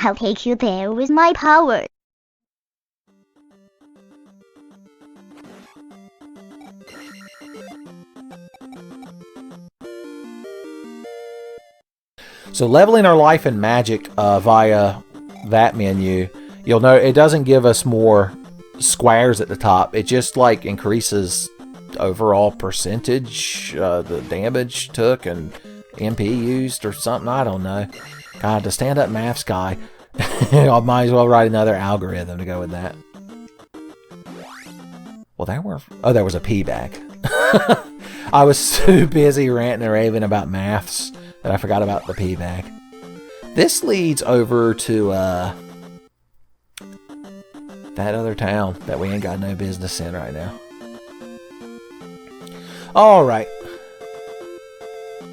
I'll take you there with my power. So leveling our life and magic via that menu, you'll know it doesn't give us more squares at the top. It just like increases overall percentage, the damage took and MP used or something. I don't know. God, the stand-up maths guy. I might as well write another algorithm to go with that. Well, there was a P bag. I was too busy ranting and raving about maths that I forgot about the P bag. This leads over to that other town that we ain't got no business in right now. Alright.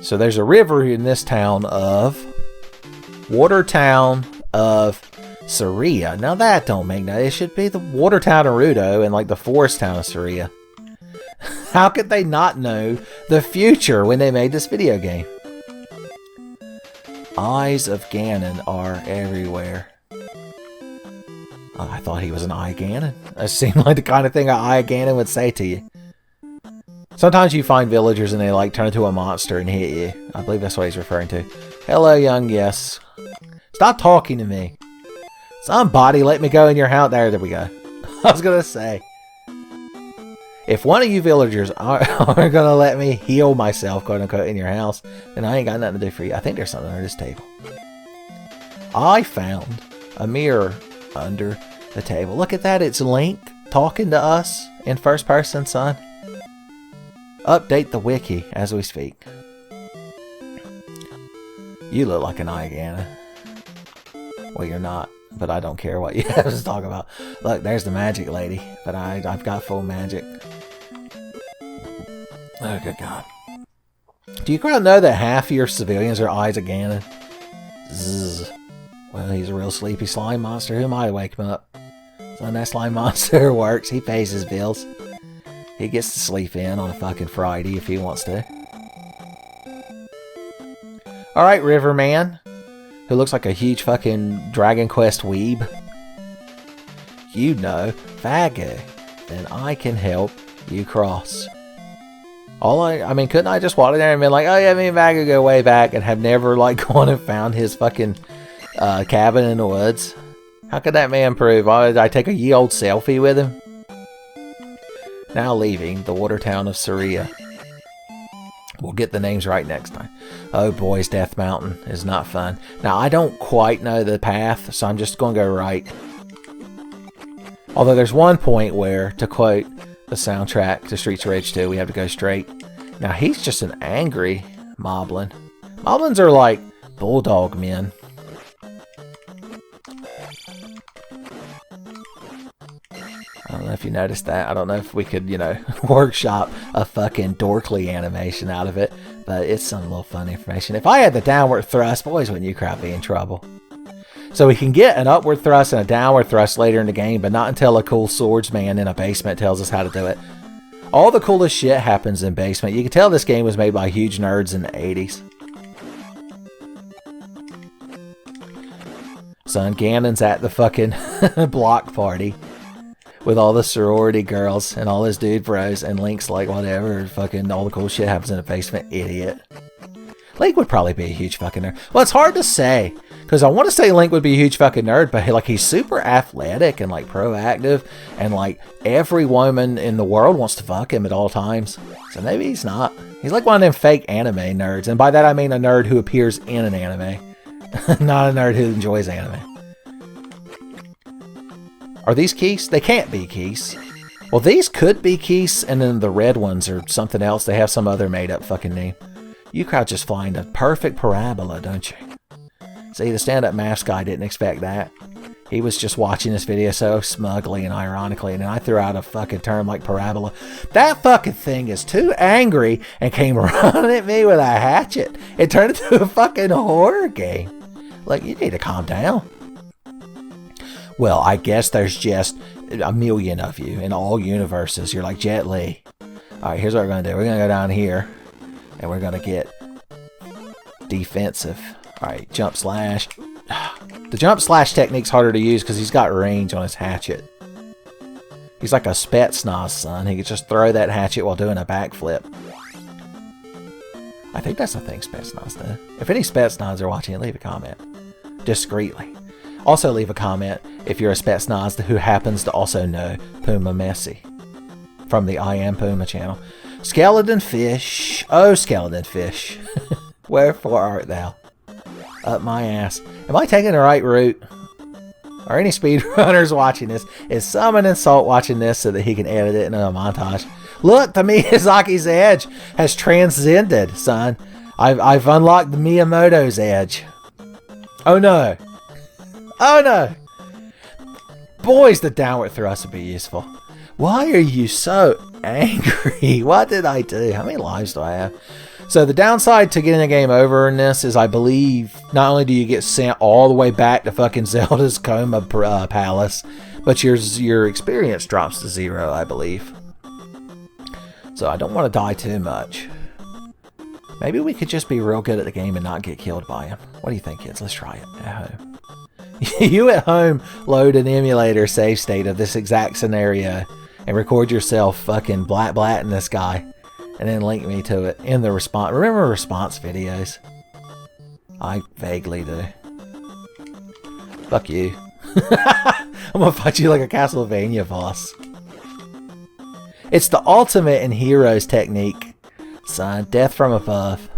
So there's a river in this town of Water Town of Saria. Now that don't make no. It should be the Water Town of Rudo and like the Forest Town of Saria. How could they not know the future when they made this video game? Eyes of Ganon are everywhere. Oh, I thought he was an Eye Ganon. That seemed like the kind of thing an Eye Ganon would say to you. Sometimes you find villagers and they like turn into a monster and hit you. I believe that's what he's referring to. Hello, young yes. Stop talking to me. Somebody let me go in your house. There we go. I was going to say. If one of you villagers aren't going to let me heal myself, quote unquote, in your house, then I ain't got nothing to do for you. I think there's something under this table. I found a mirror under the table. Look at that. It's Link talking to us in first person, son. Update the wiki as we speak. You look like an Eye Ganon. Well, you're not, but I don't care what you have to talk about. Look, there's the magic lady, but I've got full magic. Oh, good God. Do you crowd know that half of your civilians are Eyes of Ganon? Zzz. Well, he's a real sleepy slime monster. Who am I to wake him up? So that slime monster works. He pays his bills. He gets to sleep in on a fucking Friday if he wants to. Alright, Riverman, who looks like a huge fucking Dragon Quest weeb. You know, Vago, then I can help you cross. I mean, couldn't I just walk in there and be like, oh yeah, me and Vago go way back and have never like gone and found his fucking cabin in the woods? How could that man prove? Why did I take a ye old selfie with him? Now leaving the water town of Saria. We'll get the names right next time. Oh boys, Death Mountain is not fun. Now I don't quite know the path, so I'm just going to go right. Although there's one point where, to quote the soundtrack to Streets of Rage 2, we have to go straight. Now he's just an angry Moblin. Moblins are like bulldog men. I don't know if you noticed that. I don't know if we could, you know, workshop a fucking Dorkly animation out of it, but it's some little fun information. If I had the downward thrust, boys, wouldn't you crowd be in trouble? So we can get an upward thrust and a downward thrust later in the game, but not until a cool swordsman in a basement tells us how to do it. All the coolest shit happens in basement. You can tell this game was made by huge nerds in the 80s. Son, Ganon's at the fucking block party with all the sorority girls and all his dude bros, and Link's like, whatever, fucking all the cool shit happens in the basement, idiot. Link would probably be a huge fucking nerd. Well, it's hard to say, because I want to say Link would be a huge fucking nerd, but like he's super athletic and like proactive, and like every woman in the world wants to fuck him at all times. So maybe he's not. He's like one of them fake anime nerds, and by that I mean a nerd who appears in an anime, not a nerd who enjoys anime. Are these keys? They can't be keys. Well, these could be keys, and then the red ones are something else. They have some other made-up fucking name. You crowd just find a perfect parabola, don't you? See, the stand-up maths guy didn't expect that. He was just watching this video so smugly and ironically, and then I threw out a fucking term like parabola. That fucking thing is too angry and came running at me with a hatchet. It turned into a fucking horror game. Like, you need to calm down. Well, I guess there's just a million of you in all universes. You're like Jet Li. Alright, here's what we're going to do. We're going to go down here, and we're going to get defensive. Alright, jump slash. The jump slash technique's harder to use because he's got range on his hatchet. He's like a Spetsnaz, son. He could just throw that hatchet while doing a backflip. I think that's the thing Spetsnaz do. If any Spetsnaz are watching, leave a comment. Discreetly. Also leave a comment if you're a Spetsnaz who happens to also know Puma Messi from the I Am Puma channel. Skeleton fish. Oh, skeleton fish. Wherefore art thou? Up my ass. Am I taking the right route? Are any speedrunners watching this? Is someone insult watching this so that he can edit it into a montage? Look, the Miyazaki's edge has transcended, son. I've unlocked the Miyamoto's edge. Oh no. Oh no. Boys, the downward thrust would be useful. Why are you so angry? What did I do? How many lives do I have? So the downside to getting a game over in this is I believe not only do you get sent all the way back to fucking Zelda's Coma Palace, but your experience drops to 0, I believe. So I don't want to die too much. Maybe we could just be real good at the game and not get killed by him. What do you think, kids? Let's try it at home. You at home load an emulator save state of this exact scenario and record yourself fucking blatting this guy and then link me to it in the response. Remember response videos? I vaguely do. Fuck you. I'm gonna fight you like a Castlevania boss. It's the ultimate in Heroes technique, son. Death from above.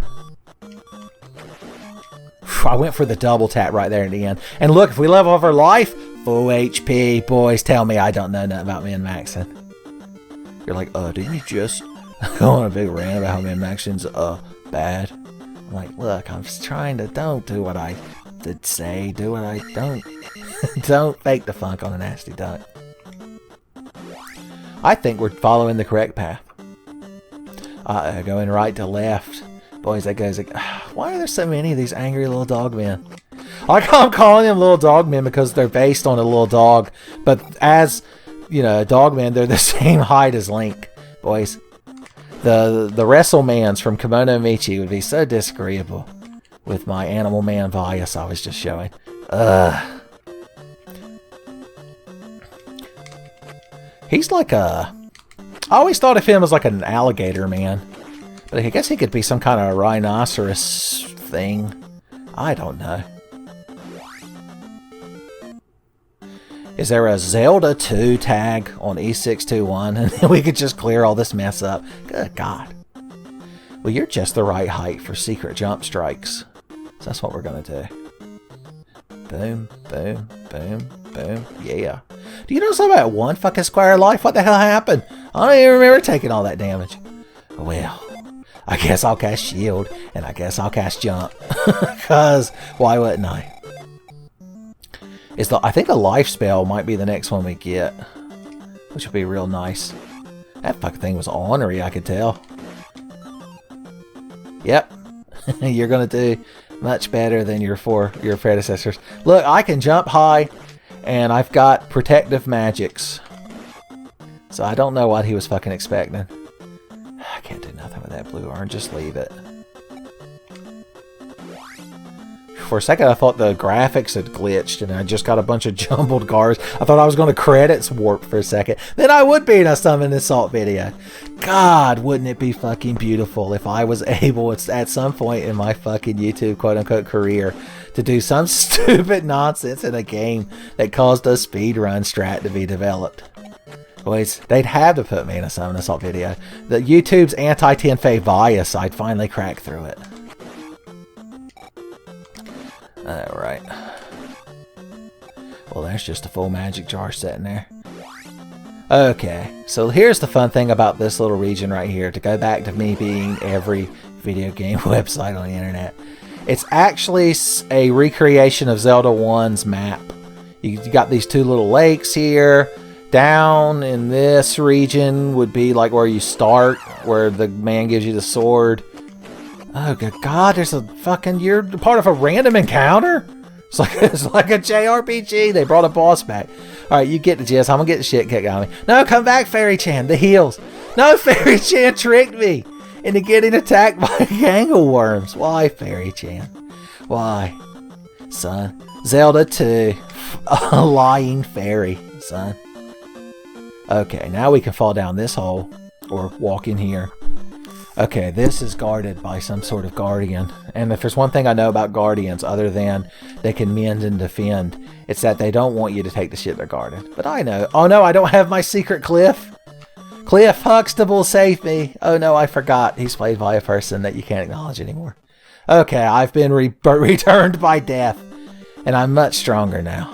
I went for the double tap right there at the end. And look, if we level up our life, full HP. Boys, tell me I don't know nothing about min-maxing. You're like, didn't you just go on a big rant about how min-maxing's bad? I'm like, look, I'm just trying to, don't do what I did say. Do what I don't. Don't fake the funk on a nasty duck. I think we're following the correct path. Going right to left. Boys, that goes like, why are there so many of these angry little dog men? I'm calling them little dog men because they're based on a little dog. But as, you know, dog men, they're the same height as Link. Boys, the WrestleMans from Kimono Michi would be so disagreeable with my Animal Man bias I was just showing. He's like a... I always thought of him as like an alligator man. But I guess he could be some kind of rhinoceros thing. I don't know. Is there a Zelda 2 tag on E621 and then we could just clear all this mess up? Good God. Well, you're just the right height for secret jump strikes. So that's what we're going to do. Boom, boom, boom, boom. Yeah. Do you know something about one fucking square of life? What the hell happened? I don't even remember taking all that damage. Well, I guess I'll cast shield and I guess I'll cast jump. Because why wouldn't I? I think a life spell might be the next one we get. Which would be real nice. That fucking thing was ornery, I could tell. Yep. You're going to do much better than your predecessors. Look, I can jump high and I've got protective magics. So I don't know what he was fucking expecting. I can't do nothing with that blue urn. Just leave it. For a second, I thought the graphics had glitched and I just got a bunch of jumbled cars. I thought I was going to credits warp for a second. Then I would be in a Summon Assault video. God, wouldn't it be fucking beautiful if I was able at some point in my fucking YouTube quote-unquote career to do some stupid nonsense in a game that caused a speedrun strat to be developed. Boys, they'd have to put me in a Summon Assault video. The YouTube's anti-Tenfey bias, I'd finally crack through it. Alright. Well, there's just a full magic jar sitting there. Okay, so here's the fun thing about this little region right here, to go back to me being every video game website on the internet. It's actually a recreation of Zelda 1's map. You got these two little lakes here. Down in this region would be like where you start, where the man gives you the sword. Oh, good God, there's a fucking... You're part of a random encounter? It's like a JRPG. They brought a boss back. Alright, you get the gist. I'm gonna get the shit kicked out of me. No, come back, Fairy Chan. The heals. No, Fairy Chan tricked me into getting attacked by gangle worms. Why, Fairy Chan? Why? Son, Zelda 2. A lying fairy, son. Okay, now we can fall down this hole. Or walk in here. Okay, this is guarded by some sort of guardian. And if there's one thing I know about guardians, other than they can mend and defend, it's that they don't want you to take the shit they're guarded. But I know. Oh no, I don't have my secret Cliff. Cliff Huxtable, save me. Oh no, I forgot. He's played by a person that you can't acknowledge anymore. Okay, I've been returned by death. And I'm much stronger now.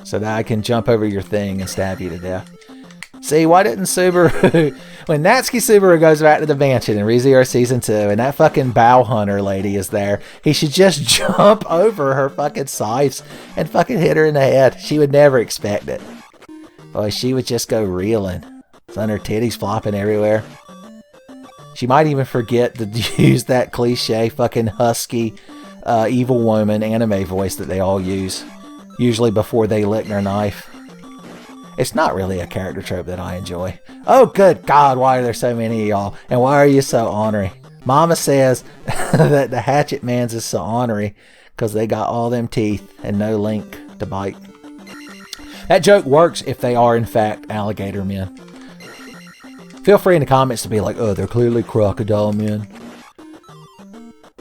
So that I can jump over your thing and stab you to death. See, why didn't Subaru... When Natsuki Subaru goes back to the mansion in ReZero Season 2 and that fucking bow hunter lady is there, he should just jump over her fucking scythes and fucking hit her in the head. She would never expect it. Boy, she would just go reeling. Son, her titties flopping everywhere. She might even forget to use that cliche fucking husky evil woman anime voice that they all use. Usually before they lick their knife. It's not really a character trope that I enjoy. Oh, good God, why are there so many of y'all? And why are you so ornery? Mama says that the Hatchet Mans is so ornery because they got all them teeth and no link to bite. That joke works if they are, in fact, alligator men. Feel free in the comments to be like, oh, they're clearly crocodile men.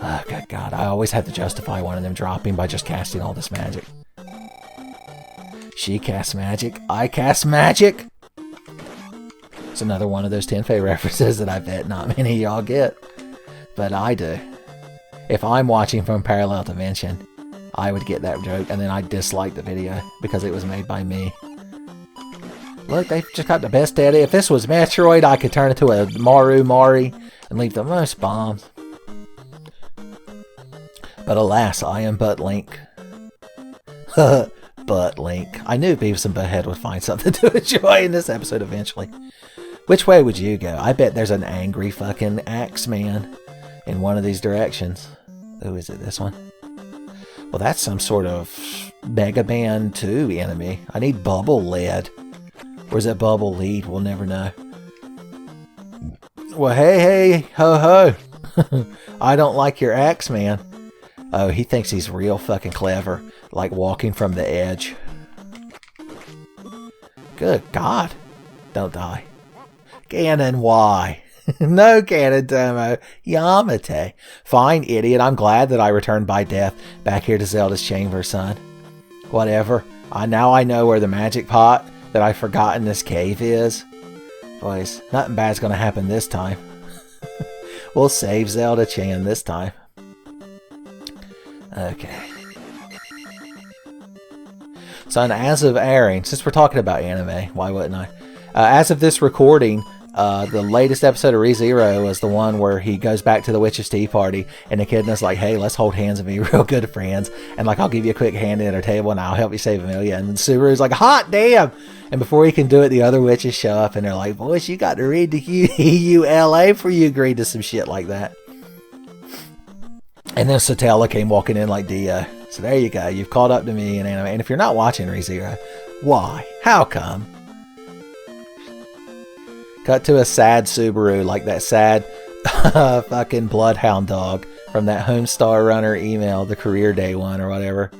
Oh, good God, I always have to justify one of them dropping by just casting all this magic. She casts magic. I cast magic. It's another one of those Tenfey references that I bet not many of y'all get. But I do. If I'm watching from Parallel Dimension, I would get that joke and then I'd dislike the video because it was made by me. Look, they've just got the best edit. If this was Metroid, I could turn it to a Maru Mari and leave the most bombs. But alas, I am but Link. But Link. I knew Beavis and Butthead would find something to enjoy in this episode eventually. Which way would you go? I bet there's an angry fucking axe man in one of these directions. Oh, is it this one? Well, that's some sort of Mega Man 2 enemy. I need Bubble Lead. Or is it Bubble Lead? We'll never know. Well, hey, ho. I don't like your axe man. Oh, he thinks he's real fucking clever. Like walking from the edge. Good God. Don't die. Ganon, why? No Ganon, Domo. Yamate. Fine, idiot. I'm glad that I returned by death back here to Zelda's chamber, son. Whatever. Now I know where the magic pot that I forgot in this cave is. Boys, nothing bad's gonna happen this time. We'll save Zelda-chan this time. Okay. So, as of airing, since we're talking about anime, why wouldn't I? As of this recording, the latest episode of ReZero was the one where he goes back to the Witch's Tea Party, and the Echidna's like, hey, let's hold hands and be real good friends, and like, I'll give you a quick hand at our table, and I'll help you save Amelia, and then Subaru's like, hot damn! And before he can do it, the other witches show up, and they're like, boys, you got to read the EULA before you agreed to some shit like that. And then Satella came walking in like Dio. So there you go. You've caught up to me in anime. And if you're not watching ReZero, why? How come? Cut to a sad Subaru, like that sad fucking bloodhound dog from that Homestar Runner email, the career day one or whatever.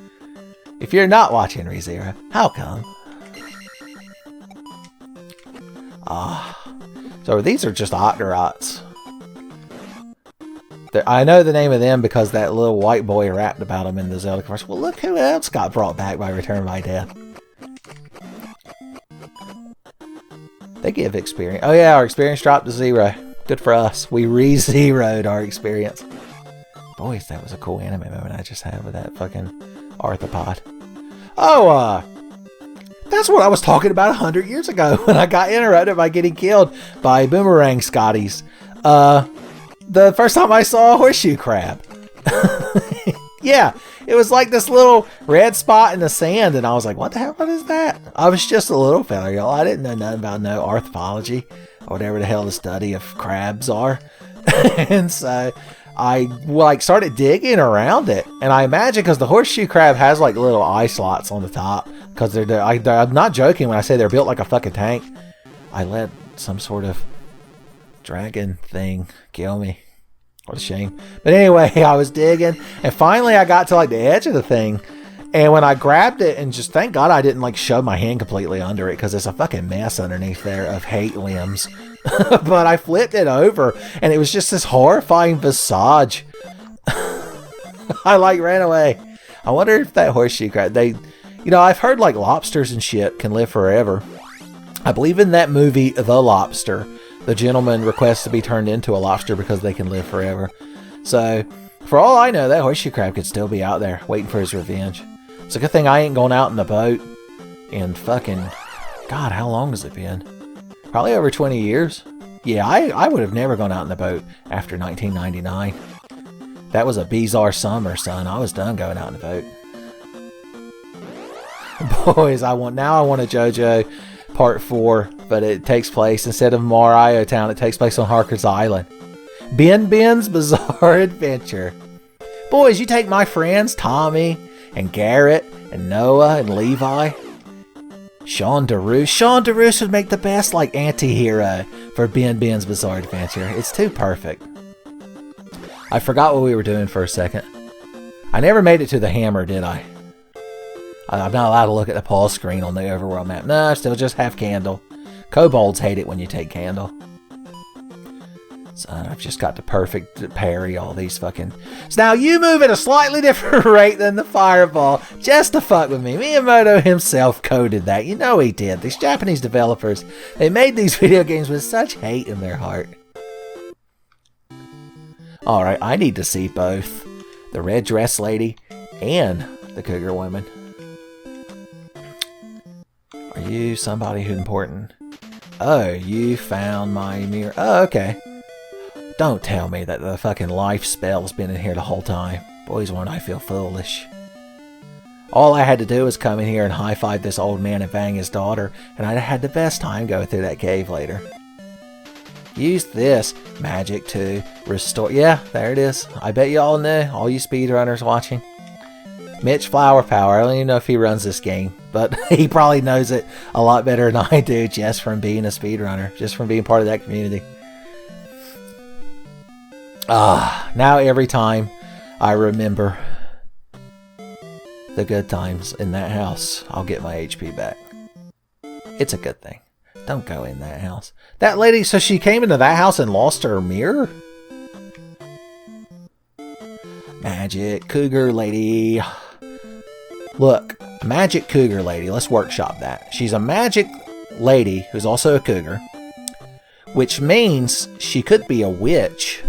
If you're not watching ReZero, how come? So these are just Octorots. I know the name of them because that little white boy rapped about them in the Zelda commercial. Well, look who else got brought back by Return by Death. They give experience. Oh yeah, our experience dropped to 0. Good for us. We re-zeroed our experience. Boys, that was a cool anime moment I just had with that fucking arthropod. Oh, that's what I was talking about 100 years ago when I got interrupted by getting killed by boomerang Scotties. The first time I saw a horseshoe crab. Yeah, it was like this little red spot in the sand, and I was like, what the hell, what is that? I was just a little fella, y'all. I didn't know nothing about no arthropology, or whatever the hell the study of crabs are. And so I like started digging around it, and I imagine because the horseshoe crab has like little eye slots on the top, because I'm not joking when I say they're built like a fucking tank. I let some sort of dragon thing kill me. What a shame. But anyway, I was digging, and finally I got to like the edge of the thing, And when I grabbed it, and just thank God I didn't like shove my hand completely under it, because there's a fucking mess underneath there of hate limbs. But I flipped it over, and it was just this horrifying visage. I like ran away. I wonder if that horseshoe crab, I've heard like lobsters and shit can live forever. I believe in that movie, The Lobster, the gentleman requests to be turned into a lobster because they can live forever. So, for all I know, that horseshoe crab could still be out there waiting for his revenge. It's a good thing I ain't going out in the boat in fucking, God, how long has it been? Probably over 20 years. Yeah, I would have never gone out in the boat after 1999. That was a bizarre summer, son. I was done going out in the boat. Boys, I want a JoJo Part 4, but it takes place, instead of Mario Town, it takes place on Harker's Island. Ben's Bizarre Adventure. Boys, you take my friends, Tommy, and Garrett, and Noah, and Levi. Sean DeRoos. Sean DeRoos would make the best, like, anti-hero for Ben's Bizarre Adventure. It's too perfect. I forgot what we were doing for a second. I never made it to the hammer, did I? I'm not allowed to look at the pause screen on the overworld map. No, still just have candle. Kobolds hate it when you take candle. So I've just got to perfect parry all these fucking... So now you move at a slightly different rate than the fireball, just to fuck with me. Miyamoto himself coded that. You know he did. These Japanese developers, they made these video games with such hate in their heart. Alright, I need to see both the red dress lady and the cougar woman. Are you somebody who's important? Oh, you found my mirror. Oh, okay. Don't tell me that the fucking life spell's been in here the whole time. Boys, won't I feel foolish. All I had to do was come in here and high-five this old man and bang his daughter, and I'd have had the best time going through that cave later. Use this magic to restore... Yeah, there it is. I bet you all knew, all you speedrunners watching. Mitch Flower Power, I don't even know if he runs this game, but he probably knows it a lot better than I do just from being a speedrunner, just from being part of that community. Now every time I remember the good times in that house, I'll get my HP back. It's a good thing. Don't go in that house. That lady, so she came into that house and lost her mirror? Magic Cougar Lady. Look, Magic Cougar Lady. Let's workshop that. She's a magic lady who's also a cougar, which means she could be a witch.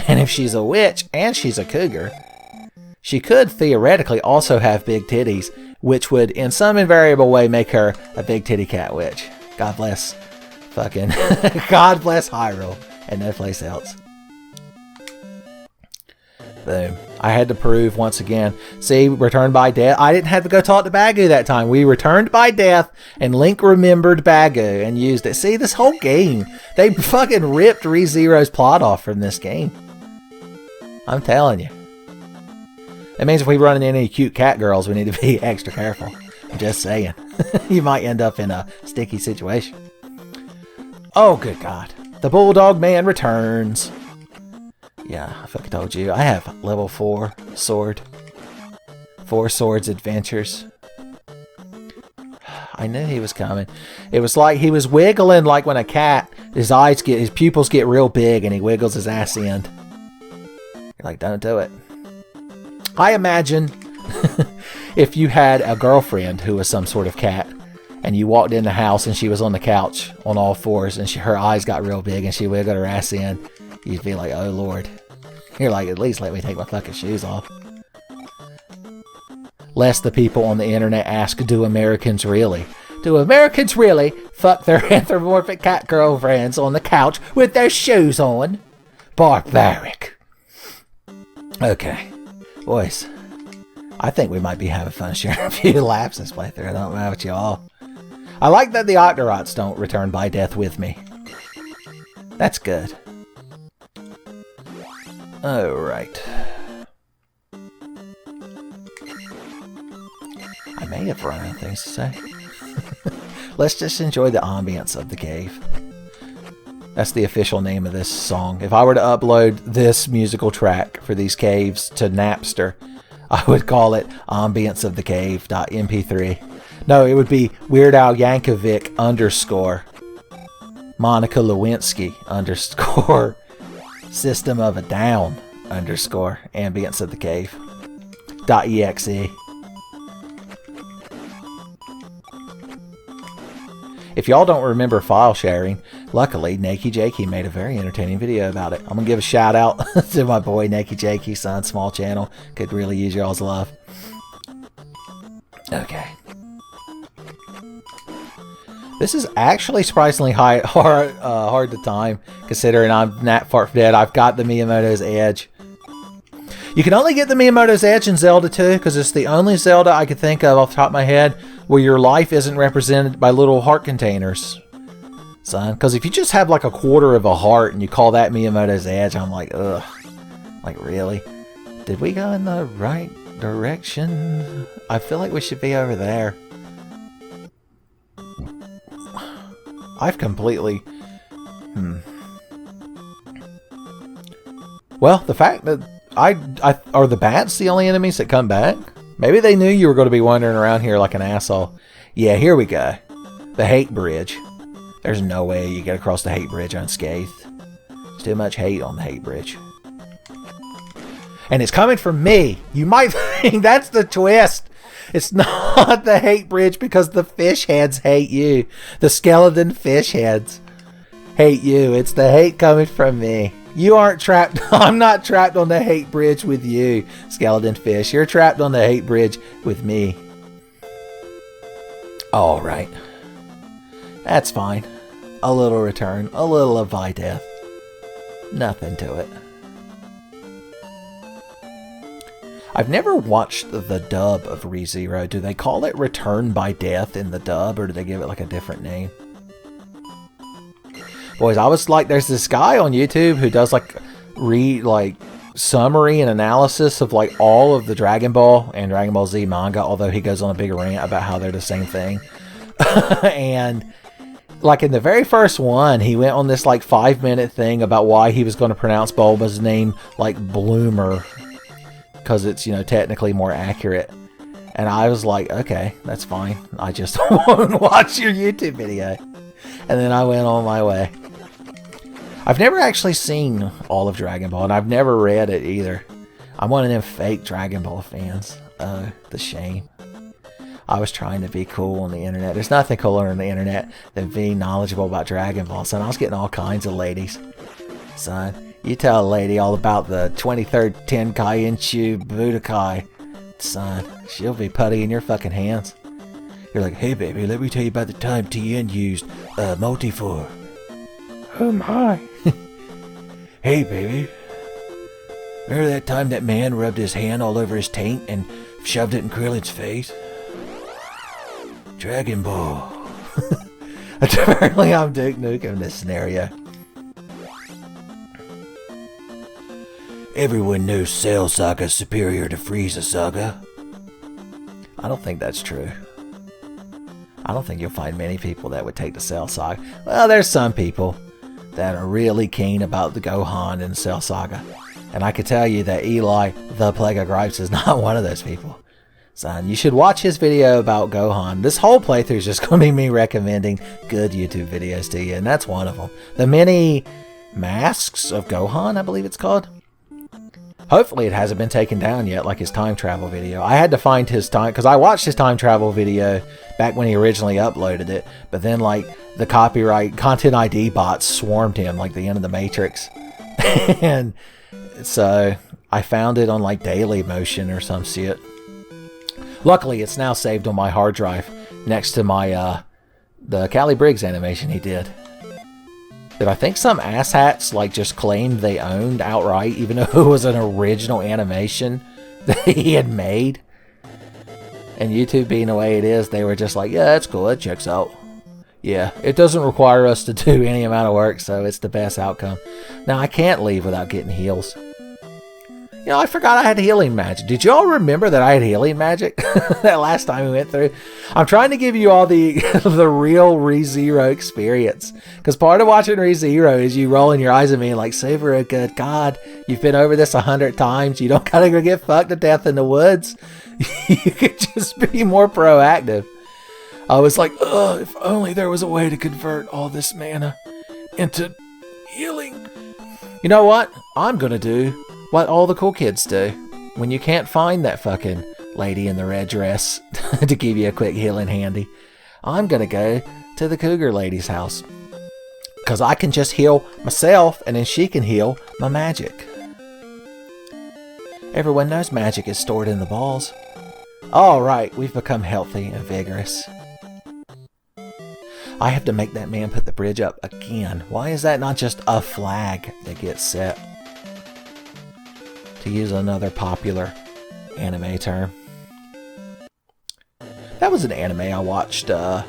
And if she's a witch and she's a cougar, she could theoretically also have big titties, which would in some invariable way make her a big titty cat witch. God bless fucking God bless Hyrule and no place else. Boom. I had to prove once again. See, returned by death. I didn't have to go talk to Bagu that time. We returned by death, and Link remembered Bagu and used it. See, this whole game, they fucking ripped ReZero's plot off from this game. I'm telling you. That means if we run into any cute cat girls, we need to be extra careful. I'm just saying. You might end up in a sticky situation. Oh, good God. The Bulldog Man returns. Yeah, I fucking told you. I have level 4 sword. 4 swords adventures. I knew he was coming. It was like he was wiggling like when a cat, his pupils get real big and he wiggles his ass end. You're like, don't do it. I imagine if you had a girlfriend who was some sort of cat and you walked in the house and she was on the couch on all fours and her eyes got real big and she wiggled her ass in, you'd be like, oh Lord. You're like, at least let me take my fucking shoes off. Lest the people on the internet ask, do Americans really? Do Americans really fuck their anthropomorphic cat girlfriends on the couch with their shoes on? Barbaric. Okay. Boys, I think we might be having fun sharing a few laps this playthrough. I don't know about y'all. I like that the Octorots don't return by death with me. That's good. Alright. I may have run out of things to say. Let's just enjoy the ambience of the cave. That's the official name of this song. If I were to upload this musical track for these caves to Napster, I would call it Ambience of the Cave.mp3. No, it would be Weird Al Yankovic _ Monica Lewinsky _ System of a Down _ Ambience of the Cave.exe. If y'all don't remember file sharing, luckily Nakey Jakey made a very entertaining video about it. I'm gonna give a shout out to my boy Nakey Jakey, son, small channel. Could really use y'all's love. Okay. This is actually surprisingly hard to time, considering I'm Nat Fart Dead. I've got the Miyamoto's Edge. You can only get the Miyamoto's Edge in Zelda 2, because it's the only Zelda I could think of off the top of my head where your life isn't represented by little heart containers, son. Because if you just have like a quarter of a heart and you call that Miyamoto's Edge, I'm like, ugh. Like, really? Did we go in the right direction? I feel like we should be over there. I've completely... Well, the fact that are the bats the only enemies that come back? Maybe they knew you were going to be wandering around here like an asshole. Yeah, here we go. The hate bridge. There's no way you get across the hate bridge unscathed. There's too much hate on the hate bridge. And it's coming from me. You might think that's the twist. It's not the hate bridge because the fish heads hate you. The skeleton fish heads hate you. It's the hate coming from me. You aren't trapped. I'm not trapped on the hate bridge with you, skeleton fish. You're trapped on the hate bridge with me. All right. That's fine. A little return. A little of Death. Nothing to it. I've never watched the dub of ReZero. Do they call it Return by Death in the dub, or do they give it like a different name? Boys, I was like, there's this guy on YouTube who does like summary and analysis of like all of the Dragon Ball and Dragon Ball Z manga, although he goes on a big rant about how they're the same thing. And like in the very first one, he went on this like 5-minute thing about why he was going to pronounce Bulma's name like Bloomer, because it's, you know, technically more accurate. And I was like, okay, that's fine. I just won't watch your YouTube video. And then I went on my way. I've never actually seen all of Dragon Ball, and I've never read it either. I'm one of them fake Dragon Ball fans. Oh, the shame. I was trying to be cool on the internet. There's nothing cooler on the internet than being knowledgeable about Dragon Ball, son. I was getting all kinds of ladies. Son, you tell a lady all about the 23rd Tenkaichi Budokai, son, she'll be putty in your fucking hands. You're like, hey baby, let me tell you about the time TN used multi-4. Oh my. Hey baby, remember that time that man rubbed his hand all over his taint and shoved it in Krillin's face? Dragon Ball. Apparently I'm Duke Nukem in this scenario. Everyone knows Cell Saga is superior to Frieza Saga. I don't think that's true. I don't think you'll find many people that would take the Cell Saga. Well, there's some people that are really keen about the Gohan and Cell Saga. And I can tell you that Eli, the Plague of Gripes, is not one of those people. Son, you should watch his video about Gohan. This whole playthrough is just going to be me recommending good YouTube videos to you, and that's one of them. The Many Masks of Gohan, I believe it's called. Hopefully it hasn't been taken down yet, like his time travel video. I had to find his time, because I watched his time travel video back when he originally uploaded it, but then like the copyright content ID bots swarmed him like the end of the Matrix. And so I found it on like Daily Motion or some shit. Luckily it's now saved on my hard drive next to my the Callie Briggs animation he did. That I think some asshats like just claimed they owned outright, even though it was an original animation that he had made. And YouTube being the way it is, they were just like, yeah, that's cool, it checks out. Yeah, it doesn't require us to do any amount of work, so it's the best outcome. Now, I can't leave without getting heals. You know, I forgot I had healing magic. Did y'all remember that I had healing magic that last time we went through? I'm trying to give you all the the real ReZero experience. Because part of watching ReZero is you rolling your eyes at me like, Saber, a good God, you've been over this 100 times. You don't gotta go get fucked to death in the woods. You could just be more proactive. I was like, ugh, if only there was a way to convert all this mana into healing. You know what? I'm gonna do what all the cool kids do when you can't find that fucking lady in the red dress to give you a quick healing handy. I'm gonna go to the cougar lady's house because I can just heal myself and then she can heal my magic. Everyone knows magic is stored in the balls. Alright, we've become healthy and vigorous. I have to make that man put the bridge up again. Why is that not just a flag that gets set? To use another popular anime term. That was an anime I watched, it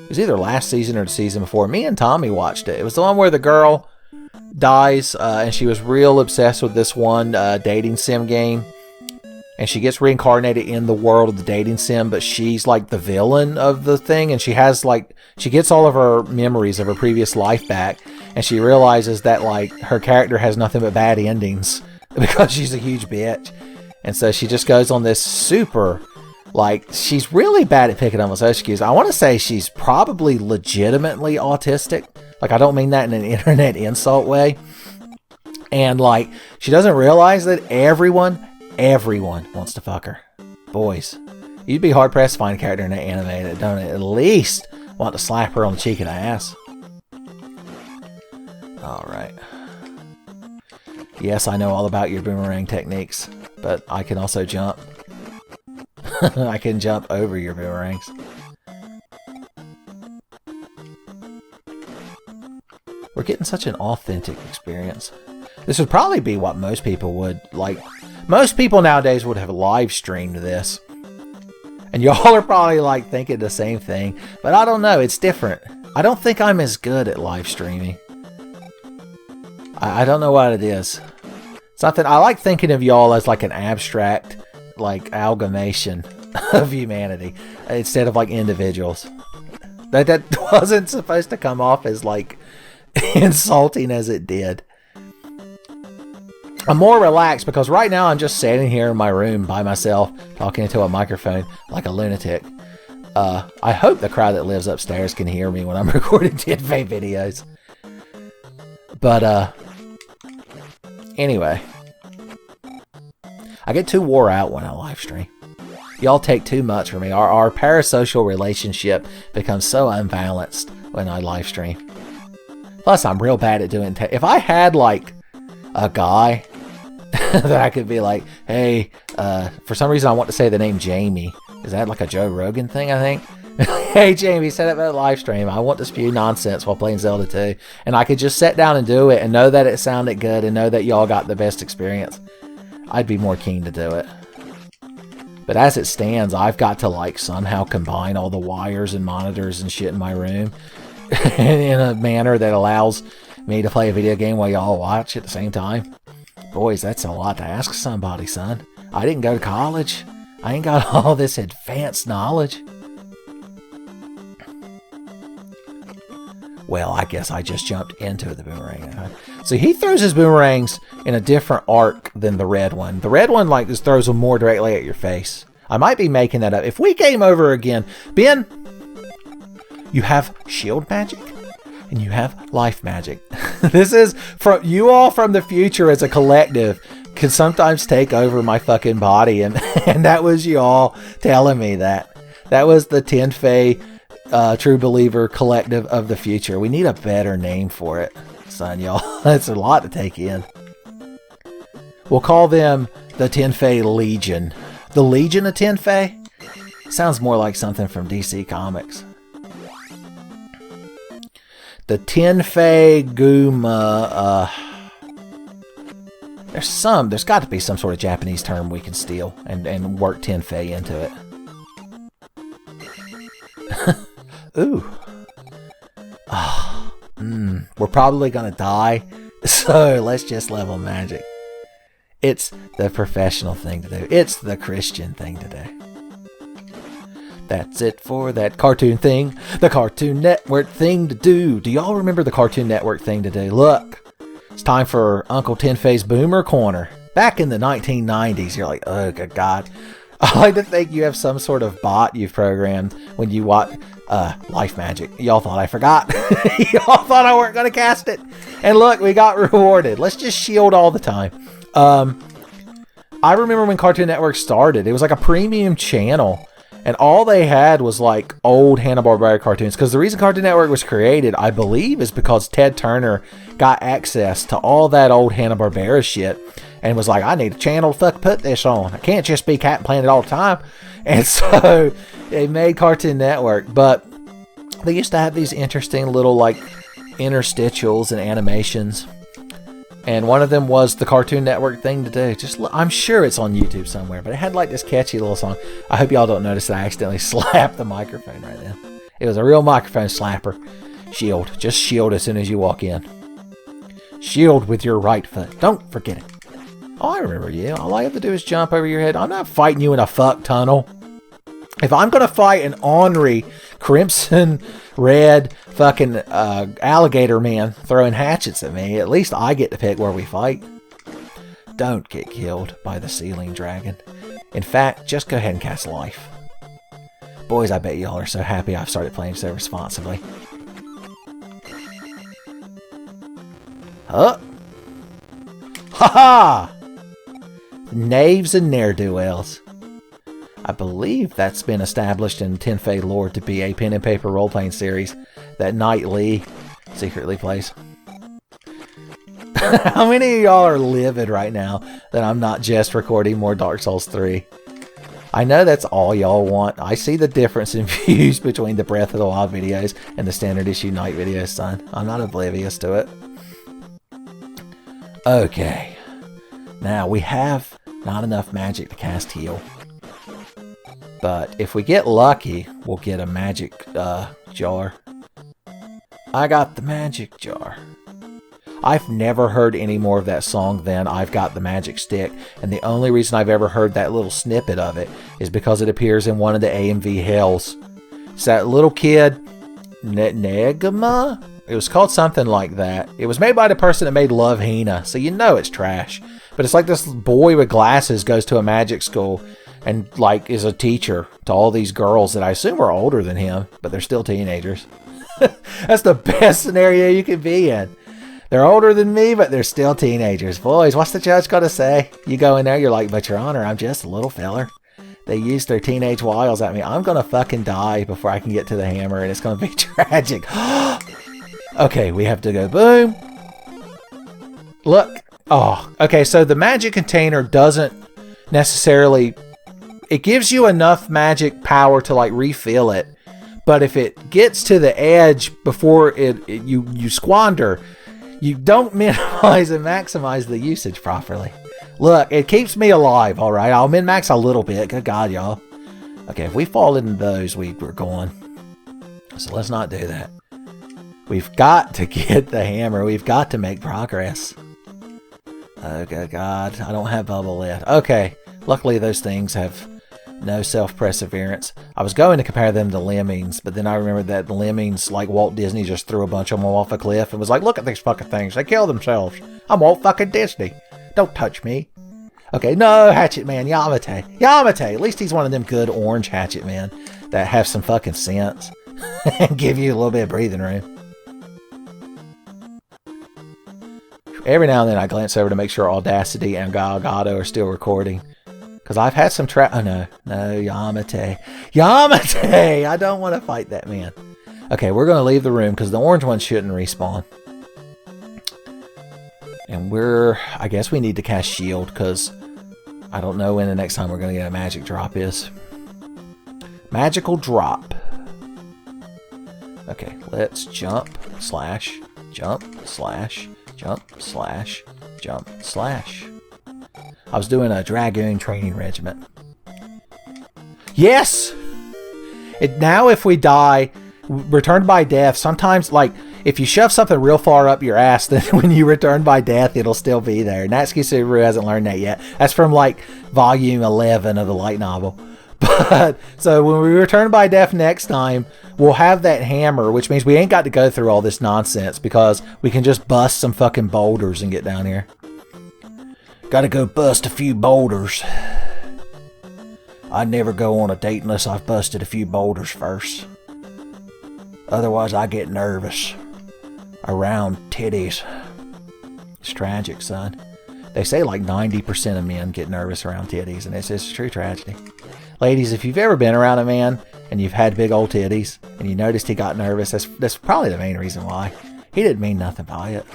was either last season or the season before. Me and Tommy watched it. It was the one where the girl dies, and she was real obsessed with this one dating sim game. And she gets reincarnated in the world of the dating sim, but she's like the villain of the thing, and she has like, she gets all of her memories of her previous life back, and she realizes that like her character has nothing but bad endings because she's a huge bitch. And so she just goes on this super, like, she's really bad at picking up on social cues. I want to say she's probably legitimately autistic. Like, I don't mean that in an internet insult way. And like, she doesn't realize that everyone wants to fuck her. Boys, you'd be hard pressed to find a character in that anime that don't at least want to slap her on the cheek of the ass. Alright. Yes, I know all about your boomerang techniques, but I can also jump. I can jump over your boomerangs. We're getting such an authentic experience. This would probably be what most people would like. Most people nowadays would have live streamed this. And y'all are probably like thinking the same thing. But I don't know, it's different. I don't think I'm as good at live streaming. I don't know what it is. Something I like thinking of y'all as like an abstract, like amalgamation of humanity instead of like individuals. That wasn't supposed to come off as like insulting as it did. I'm more relaxed because right now I'm just sitting here in my room by myself talking into a microphone like a lunatic. I hope the crowd that lives upstairs can hear me when I'm recording Tenfey videos. But anyway, I get too wore out when I live stream. Y'all take too much from me. Our parasocial relationship becomes so unbalanced when I live stream. Plus, I'm real bad at doing if I had like a guy that I could be like, hey, for some reason I want to say the name Jamie. Is that like a Joe Rogan thing, I think? Hey Jamie, set up a live stream. I want to spew nonsense while playing Zelda 2. And I could just sit down and do it and know that it sounded good and know that y'all got the best experience. I'd be more keen to do it. But as it stands, I've got to like somehow combine all the wires and monitors and shit in my room in a manner that allows me to play a video game while y'all watch at the same time. Boys, that's a lot to ask somebody, son. I didn't go to college. I ain't got all this advanced knowledge. Well, I guess I just jumped into the boomerang. So he throws his boomerangs in a different arc than the red one. The red one like just throws them more directly at your face. I might be making that up. If we came over again, Ben, you have shield magic and you have life magic. This is from you all from the future as a collective could sometimes take over my fucking body, and that was y'all telling me that. That was the Tenfey True Believer Collective of the future. We need a better name for it, son, y'all. That's a lot to take in. We'll call them the Tenfey Legion. The Legion of Tenfey? Sounds more like something from DC Comics. The Tenfey Guma, there's got to be some sort of Japanese term we can steal and work Tenfey into it. Ooh. We're probably gonna die, so let's just level magic. It's the professional thing to do. It's the Christian thing to do. That's it for that cartoon thing. The Cartoon Network thing to do. Do y'all remember the Cartoon Network thing to do? Look, it's time for Uncle Tenfey's Boomer Corner. Back in the 1990s, you're like, oh, good God. I like to think you have some sort of bot you've programmed when you watch Life Magic. Y'all thought I forgot. Y'all thought I weren't going to cast it. And look, we got rewarded. Let's just shield all the time. I remember when Cartoon Network started, it was like a premium channel. And all they had was like old Hanna-Barbera cartoons. Because the reason Cartoon Network was created, I believe, is because Ted Turner got access to all that old Hanna-Barbera shit. And was like, I need a channel to put this on. I can't just be Captain Planet all the time. And so they made Cartoon Network. But they used to have these interesting little like interstitials and animations. And one of them was the Cartoon Network thing to do. Just I'm sure it's on YouTube somewhere. But it had like this catchy little song. I hope y'all don't notice that I accidentally slapped the microphone right then. It was a real microphone slapper. Shield. Just shield as soon as you walk in. Shield with your right foot. Don't forget it. Oh, I remember you. All I have to do is jump over your head. I'm not fighting you in a fuck tunnel. If I'm going to fight an ornery, crimson, red, fucking alligator man throwing hatchets at me, at least I get to pick where we fight. Don't get killed by the ceiling dragon. In fact, just go ahead and cast life. Boys, I bet y'all are so happy I've started playing so responsibly. Huh? Ha ha! Knaves and ne'er-do-wells. I believe that's been established in Tenfey lore to be a pen and paper role-playing series that Knight Lee secretly plays. How many of y'all are livid right now that I'm not just recording more Dark Souls 3? I know that's all y'all want. I see the difference in views between the Breath of the Wild videos and the standard issue Knight videos, son. I'm not oblivious to it. Okay. Now, we have not enough magic to cast heal. But if we get lucky, we'll get a magic jar. I got the magic jar. I've never heard any more of that song than I've got the magic stick. And the only reason I've ever heard that little snippet of it is because it appears in one of the AMV hells. It's that little kid, Negama? It was called something like that. It was made by the person that made Love Hina, so you know it's trash. But it's like this boy with glasses goes to a magic school and like is a teacher to all these girls that I assume are older than him, but they're still teenagers. That's the best scenario you could be in. They're older than me, but they're still teenagers. Boys, what's the judge got to say? You go in there, you're like, but your honor, I'm just a little feller. They used their teenage wiles at me. I'm going to fucking die before I can get to the hammer, and it's going to be tragic. Okay, we have to go boom. Look. Oh, okay, so the magic container doesn't necessarily... It gives you enough magic power to, like, refill it. But if it gets to the edge before you squander, you don't minimize and maximize the usage properly. Look, it keeps me alive, alright? I'll min-max a little bit. Good God, y'all. Okay, if we fall into those, we're going. So let's not do that. We've got to get the hammer. We've got to make progress. Oh, good God. I don't have bubble left. Okay. Luckily, those things have no self-perseverance. I was going to compare them to lemmings, but then I remembered that the lemmings, like Walt Disney, just threw a bunch of them off a cliff and was like, look at these fucking things. They kill themselves. I'm Walt fucking Disney. Don't touch me. Okay, no, Hatchet Man. Yamate. Yamate. At least he's one of them good orange Hatchet Men that have some fucking sense and give you a little bit of breathing room. Every now and then I glance over to make sure Audacity and Galgado are still recording. Because I've had some oh no, Yamate. Yamate! I don't want to fight that man. Okay, we're going to leave the room because the orange one shouldn't respawn. And I guess we need to cast shield because I don't know when the next time we're going to get a magic drop is. Magical drop. Okay, let's jump, slash, jump, slash, jump, slash, jump, slash. I was doing a Dragoon training regiment. Yes! Now if we die, returned by death, sometimes, like, if you shove something real far up your ass, then when you return by death, it'll still be there. Natsuki Subaru hasn't learned that yet. That's from like volume 11 of the light novel. But so when we return by death next time, we'll have that hammer, which means we ain't got to go through all this nonsense because we can just bust some fucking boulders and get down here. Gotta go bust a few boulders. I never go on a date unless I've busted a few boulders first. Otherwise, I get nervous around titties. It's tragic, son. They say like 90% of men get nervous around titties, and it's a true tragedy. Ladies, if you've ever been around a man and you've had big old titties and you noticed he got nervous, that's probably the main reason why. He didn't mean nothing by it.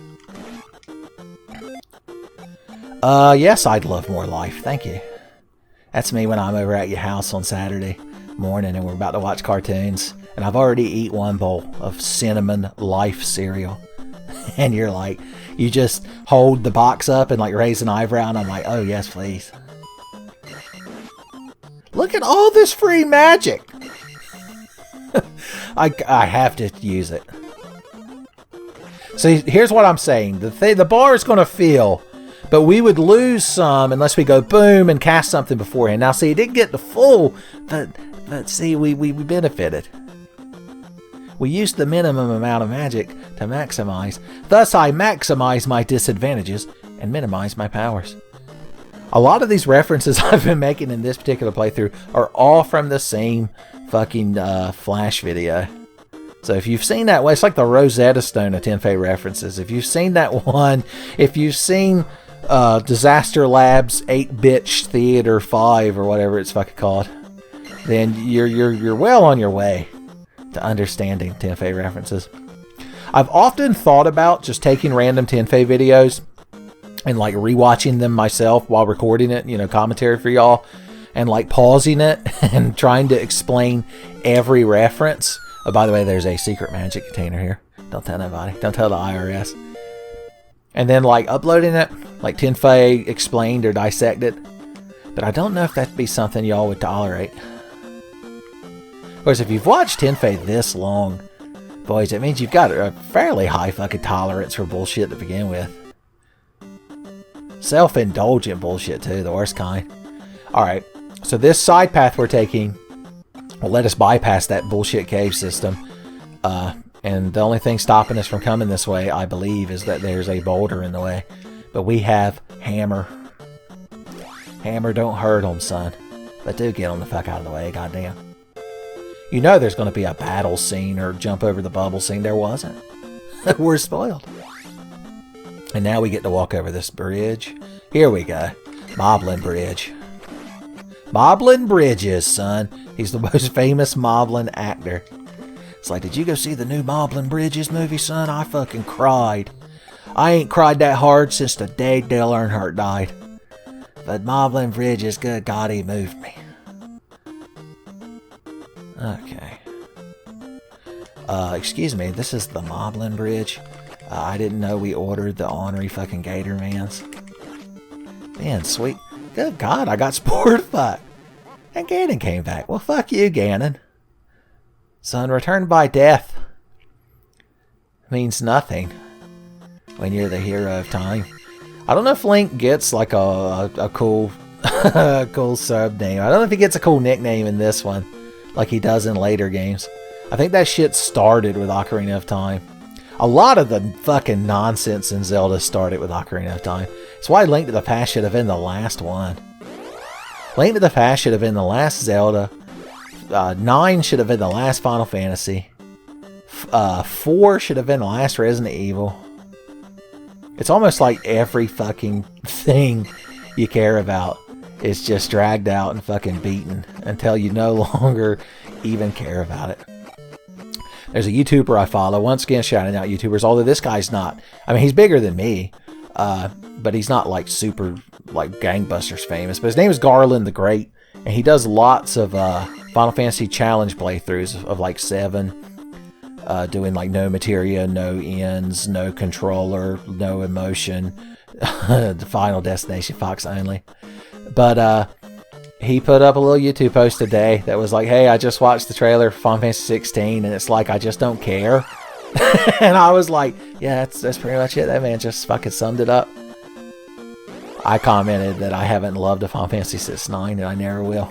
Yes, I'd love more life. Thank you. That's me when I'm over at your house on Saturday morning and we're about to watch cartoons. And I've already eat one bowl of cinnamon life cereal. And you're like, you just hold the box up and like raise an eyebrow and I'm like, oh yes, please. Look at all this free magic. I have to use it. See, here's what I'm saying. The bar is going to fill, but we would lose some unless we go boom and cast something beforehand. Now, see, it didn't get the full, but see, we benefited. We used the minimum amount of magic to maximize. Thus, I maximize my disadvantages and minimize my powers. A lot of these references I've been making in this particular playthrough are all from the same fucking Flash video. So if you've seen that one, it's like the Rosetta Stone of Tenfey references. If you've seen that one, if you've seen Disaster Labs 8-Bitch Theater 5 or whatever it's fucking called, then you're well on your way to understanding Tenfey references. I've often thought about just taking random Tenfey videos and like rewatching them myself while recording it, you know, commentary for y'all, and like pausing it and trying to explain every reference. Oh, by the way, there's a secret magic container here. Don't tell nobody. Don't tell the IRS. And then like uploading it, like Tenfey explained or dissected. But I don't know if that'd be something y'all would tolerate. Of course, if you've watched Tenfey this long, boys, it means you've got a fairly high fucking tolerance for bullshit to begin with. Self-indulgent bullshit too, the worst kind. Alright, so this side path we're taking will let us bypass that bullshit cave system. And the only thing stopping us from coming this way, I believe, is that there's a boulder in the way. But we have hammer. Hammer don't hurt them, son. But do get them the fuck out of the way, goddamn. You know there's going to be a battle scene or jump over the bubble scene. There wasn't. We're spoiled. And now we get to walk over this bridge. Here we go. Moblin Bridge. Moblin Bridges, son. He's the most famous Moblin actor. It's like, did you go see the new Moblin Bridges movie, son? I fucking cried. I ain't cried that hard since the day Dale Earnhardt died. But Moblin Bridges, good God, he moved me. Okay. Excuse me, this is the Moblin Bridge. I didn't know we ordered the ornery fucking Gator Mans. Man, sweet. Good God, I got sportified. And Ganon came back. Well, fuck you, Ganon. Son, return by death means nothing when you're the hero of time. I don't know if Link gets like a cool cool sub name. I don't know if he gets a cool nickname in this one like he does in later games. I think that shit started with Ocarina of Time. A lot of the fucking nonsense in Zelda started with Ocarina of Time. That's why Link to the Past should have been the last one. Link to the Past should have been the last Zelda. 9 should have been the last Final Fantasy. 4 should have been the last Resident Evil. It's almost like every fucking thing you care about is just dragged out and fucking beaten until you no longer even care about it. There's a YouTuber I follow. Once again, shouting out YouTubers, although this guy's not. I mean, he's bigger than me, but he's not like super like gangbusters famous. But his name is Garland the Great, and he does lots of Final Fantasy Challenge playthroughs of like 7, doing like no materia, no ends, no controller, no emotion, the Final Destination Fox only. But he put up a little YouTube post today that was like, hey, I just watched the trailer for Final Fantasy 16, and it's like, I just don't care. And I was like, yeah, that's pretty much it. That man just fucking summed it up. I commented that I haven't loved a Final Fantasy since 9 and I never will.